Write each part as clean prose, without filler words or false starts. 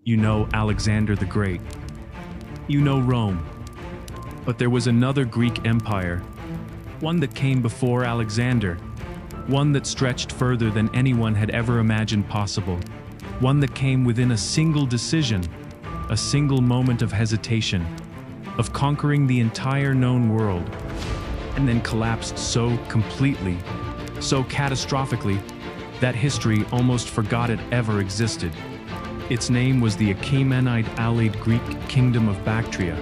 You know Alexander the Great. You know Rome. But there was another Greek empire, one that came before Alexander, one that stretched further than anyone had ever imagined possible, one that came within a single decision, a single moment of hesitation, of conquering the entire known world, and then collapsed so completely, so catastrophically, that history almost forgot it ever existed. Its name was the Achaemenid-allied Greek kingdom of Bactria,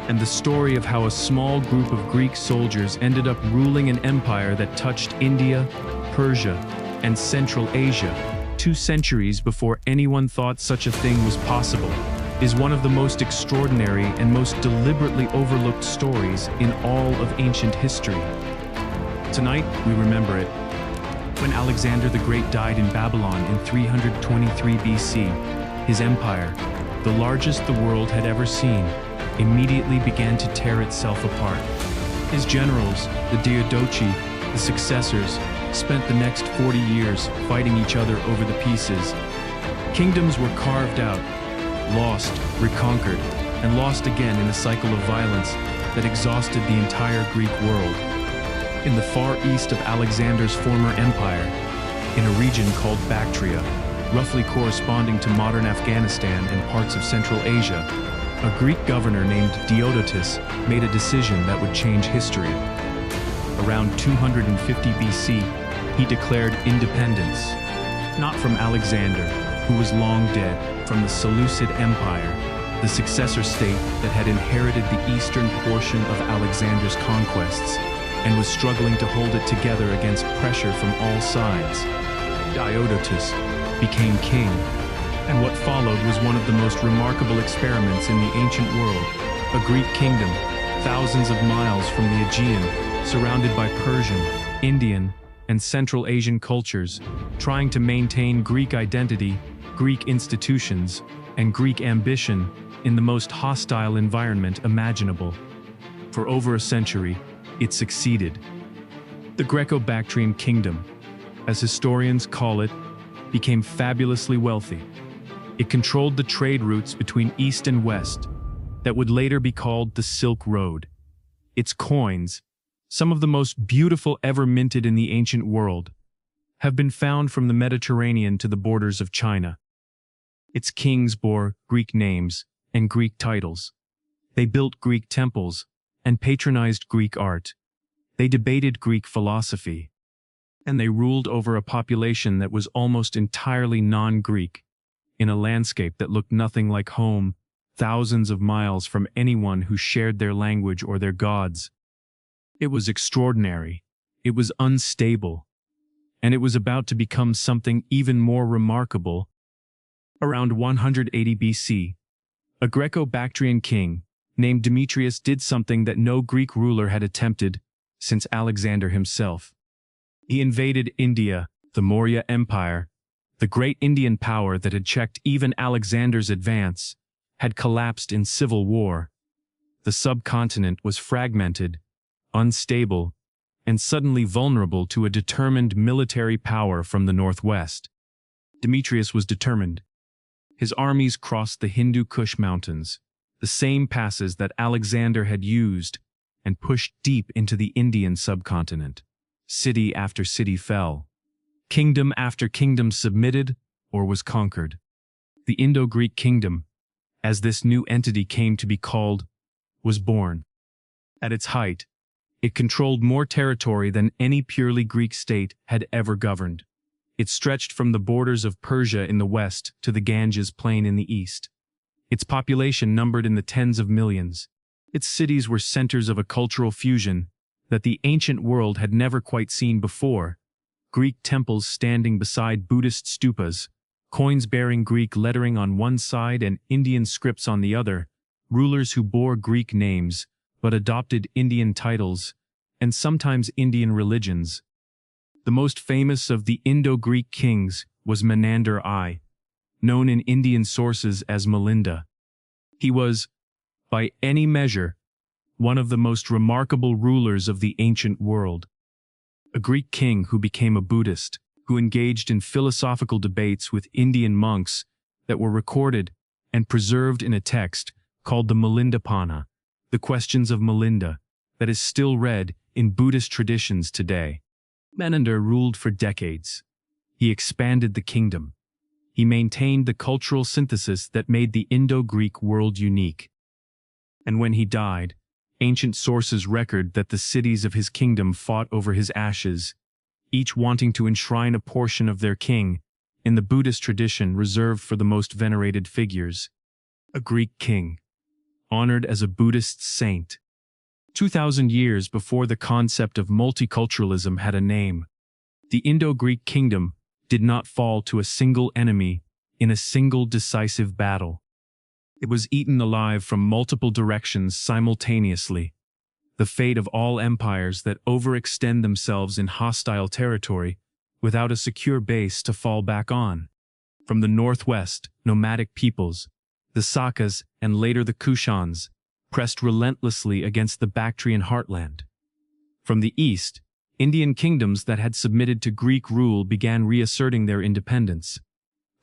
and the story of how a small group of Greek soldiers ended up ruling an empire that touched India, Persia, and Central Asia 2 centuries before anyone thought such a thing was possible, is one of the most extraordinary and most deliberately overlooked stories in all of ancient history. Tonight, we remember it. When Alexander the Great died in Babylon in 323 BC, his empire, the largest the world had ever seen, immediately began to tear itself apart. His generals, the Diadochi, the successors, spent the next 40 years fighting each other over the pieces. Kingdoms were carved out, lost, reconquered, and lost again in a cycle of violence that exhausted the entire Greek world. In the far east of Alexander's former empire, in a region called Bactria, roughly corresponding to modern Afghanistan and parts of Central Asia, a Greek governor named Diodotus made a decision that would change history. Around 250 BC, he declared independence, not from Alexander, who was long dead, from the Seleucid Empire, the successor state that had inherited the eastern portion of Alexander's conquests and was struggling to hold it together against pressure from all sides. Diodotus became king, and what followed was one of the most remarkable experiments in the ancient world, a Greek kingdom, thousands of miles from the Aegean, surrounded by Persian, Indian, and Central Asian cultures, trying to maintain Greek identity, Greek institutions, and Greek ambition in the most hostile environment imaginable. For over a century, it succeeded. The Greco-Bactrian kingdom, as historians call it, became fabulously wealthy. It controlled the trade routes between East and West that would later be called the Silk Road. Its coins, some of the most beautiful ever minted in the ancient world, have been found from the Mediterranean to the borders of China. Its kings bore Greek names and Greek titles. They built Greek temples and patronized Greek art. They debated Greek philosophy, and they ruled over a population that was almost entirely non-Greek, in a landscape that looked nothing like home, thousands of miles from anyone who shared their language or their gods. It was extraordinary, it was unstable, and it was about to become something even more remarkable. Around 180 BC, a Greco-Bactrian king named Demetrius did something that no Greek ruler had attempted since Alexander himself. He invaded India, the Maurya Empire, the great Indian power that had checked even Alexander's advance, had collapsed in civil war. The subcontinent was fragmented, unstable, and suddenly vulnerable to a determined military power from the northwest. Demetrius was determined. His armies crossed the Hindu Kush mountains, the same passes that Alexander had used, and pushed deep into the Indian subcontinent. City after city fell. Kingdom after kingdom submitted or was conquered. The Indo-Greek kingdom, as this new entity came to be called, was born. At its height, it controlled more territory than any purely Greek state had ever governed. It stretched from the borders of Persia in the west to the Ganges plain in the east. Its population numbered in the tens of millions. Its cities were centers of a cultural fusion that the ancient world had never quite seen before. Greek temples standing beside Buddhist stupas, coins bearing Greek lettering on one side and Indian scripts on the other, rulers who bore Greek names but adopted Indian titles, and sometimes Indian religions. The most famous of the Indo-Greek kings was Menander I, known in Indian sources as Milinda. He was, by any measure, one of the most remarkable rulers of the ancient world. A Greek king who became a Buddhist, who engaged in philosophical debates with Indian monks that were recorded and preserved in a text called the Milindapana, the Questions of Milinda, that is still read in Buddhist traditions today. Menander ruled for decades. He expanded the kingdom. He maintained the cultural synthesis that made the Indo-Greek world unique. And when he died, ancient sources record that the cities of his kingdom fought over his ashes, each wanting to enshrine a portion of their king in the Buddhist tradition reserved for the most venerated figures. A Greek king, honored as a Buddhist saint. 2,000 years before the concept of multiculturalism had a name, the Indo-Greek kingdom did not fall to a single enemy in a single decisive battle. It was eaten alive from multiple directions simultaneously. The fate of all empires that overextend themselves in hostile territory without a secure base to fall back on. From the northwest, nomadic peoples, the Sakas and later the Kushans, pressed relentlessly against the Bactrian heartland. From the east, Indian kingdoms that had submitted to Greek rule began reasserting their independence.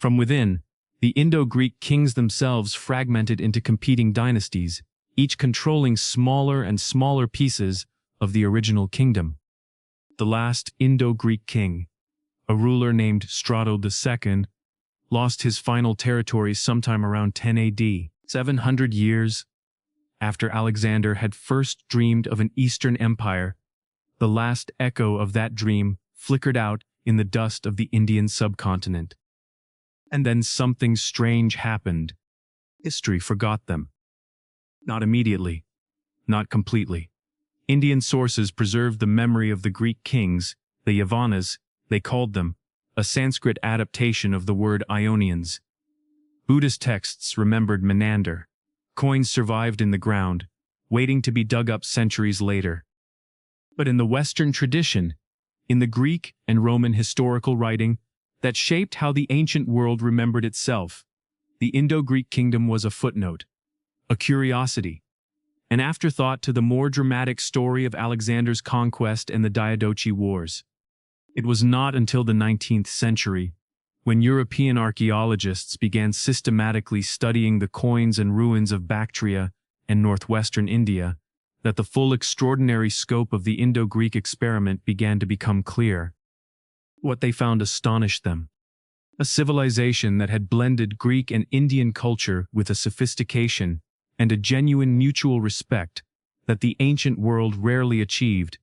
From within, the Indo-Greek kings themselves fragmented into competing dynasties, each controlling smaller and smaller pieces of the original kingdom. The last Indo-Greek king, a ruler named Strato II, lost his final territories sometime around 10 AD, 700 years after Alexander had first dreamed of an Eastern empire. The last echo of that dream flickered out in the dust of the Indian subcontinent. And then something strange happened. History forgot them. Not immediately, not completely. Indian sources preserved the memory of the Greek kings, the Yavanas, they called them, a Sanskrit adaptation of the word Ionians. Buddhist texts remembered Menander. Coins survived in the ground, waiting to be dug up centuries later. But in the Western tradition, in the Greek and Roman historical writing that shaped how the ancient world remembered itself, the Indo-Greek kingdom was a footnote, a curiosity, an afterthought to the more dramatic story of Alexander's conquest and the Diadochi Wars. It was not until the 19th century, when European archaeologists began systematically studying the coins and ruins of Bactria and northwestern India, that the full extraordinary scope of the Indo-Greek experiment began to become clear. What they found astonished them. A civilization that had blended Greek and Indian culture with a sophistication and a genuine mutual respect that the ancient world rarely achieved.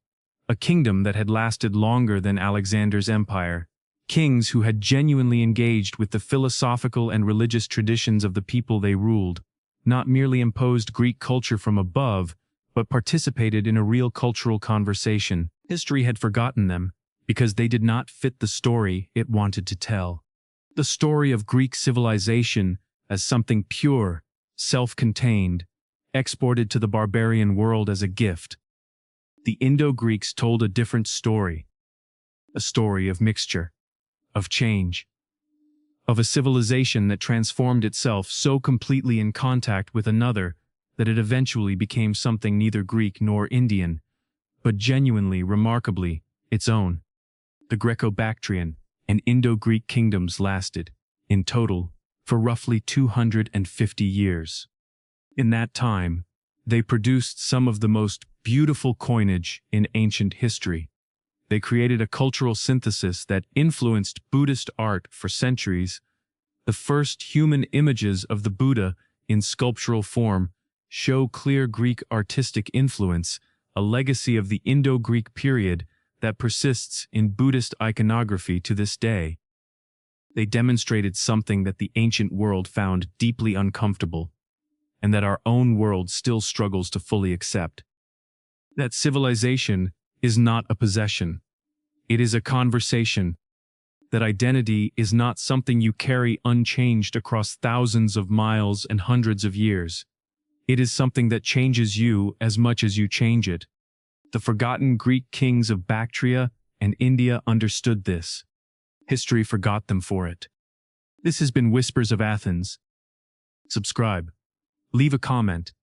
A kingdom that had lasted longer than Alexander's empire. Kings who had genuinely engaged with the philosophical and religious traditions of the people they ruled, not merely imposed Greek culture from above, but participated in a real cultural conversation. History had forgotten them, because they did not fit the story it wanted to tell. The story of Greek civilization as something pure, self-contained, exported to the barbarian world as a gift. The Indo-Greeks told a different story. A story of mixture, of change, of a civilization that transformed itself so completely in contact with another that it eventually became something neither Greek nor Indian, but genuinely, remarkably, its own. The Greco-Bactrian and Indo-Greek kingdoms lasted, in total, for roughly 250 years. In that time, they produced some of the most beautiful coinage in ancient history. They created a cultural synthesis that influenced Buddhist art for centuries. The first human images of the Buddha in sculptural form show clear Greek artistic influence, a legacy of the Indo-Greek period that persists in Buddhist iconography to this day. They demonstrated something that the ancient world found deeply uncomfortable, and that our own world still struggles to fully accept. That civilization is not a possession. It is a conversation. That identity is not something you carry unchanged across thousands of miles and hundreds of years. It is something that changes you as much as you change it. The forgotten Greek kings of Bactria and India understood this. History forgot them for it. This has been Whispers of Athens. Subscribe. Leave a comment.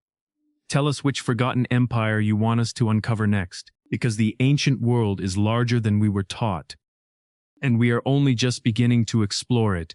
Tell us which forgotten empire you want us to uncover next, because the ancient world is larger than we were taught, and we are only just beginning to explore it.